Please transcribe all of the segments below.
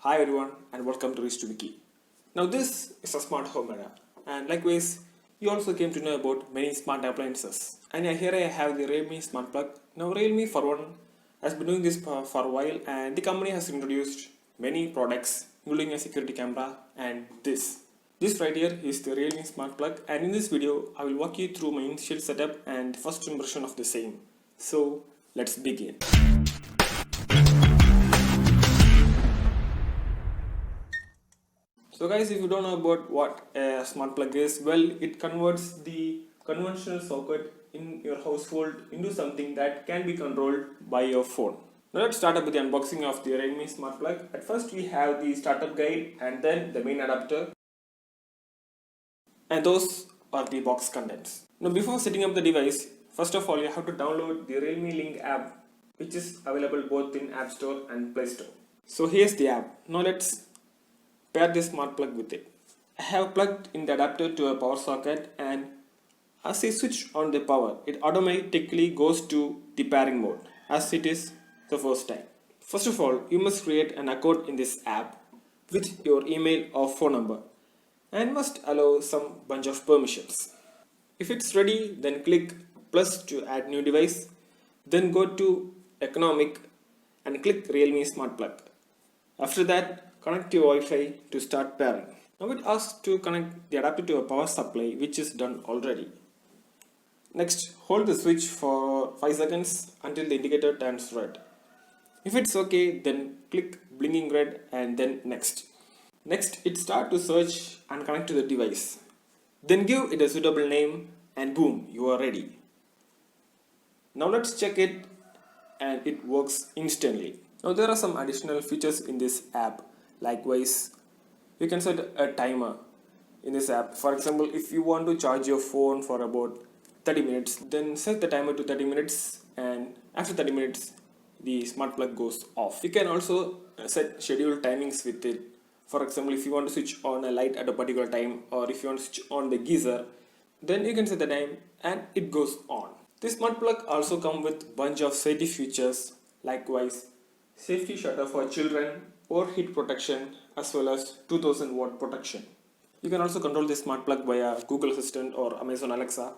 Hi everyone and welcome to Reach2Wiki. Now this is a smart home era, and likewise you also came to know about many smart appliances. And here I have the Realme Smart Plug. Now Realme for one has been doing this for a while, and the company has introduced many products including a security camera and this. This right here is the Realme Smart Plug, and in this video I will walk you through my initial setup and first impression of the same. So let's begin. So guys, if you don't know about what a smart plug is, well, it converts the conventional socket in your household into something that can be controlled by your phone. Now let's start up with the unboxing of the Realme smart plug. At first we have the startup guide and then the main adapter, and those are the box contents. Now before setting up the device, first of all you have to download the Realme Link app, which is available both in App Store and Play Store. So here's the app. Now let's pair this smart plug with it. I have plugged in the adapter to a power socket, and as I switch on the power, it automatically goes to the pairing mode as it is the first time. First of all, you must create an account in this app with your email or phone number and must allow some bunch of permissions. If it's ready, then click plus to add new device, then go to economic and click Realme Smart Plug. After that, connect your Wi-Fi to start pairing. Now it asks to connect the adapter to a power supply, which is done already. Next, hold the switch for 5 seconds until the indicator turns red. If it's okay, then click blinking red and then next. Next, it starts to search and connect to the device. Then give it a suitable name and boom, you are ready. Now let's check it, and it works instantly. Now there are some additional features in this app. Likewise, you can set a timer in this app. For example, if you want to charge your phone for about 30 minutes, then set the timer to 30 minutes, and after 30 minutes the smart plug goes off. You can also set schedule timings with it. For example, if you want to switch on a light at a particular time, or if you want to switch on the geyser, then you can set the time and it goes on. This smart plug also comes with bunch of safety features. Likewise, safety shutter for children, overheat protection, as well as 2000 watt protection. You can also control this smart plug via Google Assistant or Amazon Alexa.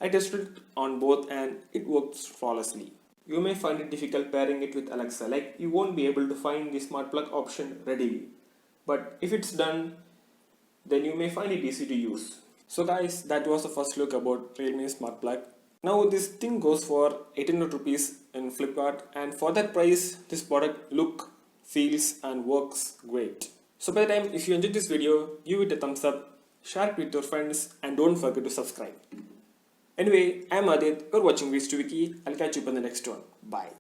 I tested it on both and it works flawlessly. You may find it difficult pairing it with Alexa, like you won't be able to find the smart plug option readily. But if it's done, then you may find it easy to use. So guys, that was the first look about Realme Smart Plug. Now this thing goes for 1800 rupees in Flipkart, and for that price this product look, feels and works great. So by the time if you enjoyed this video, give it a thumbs up, share it with your friends and don't forget to subscribe. Anyway, I'm Adit, you're watching Reach2Wiki. I'll catch you up in the next one. Bye.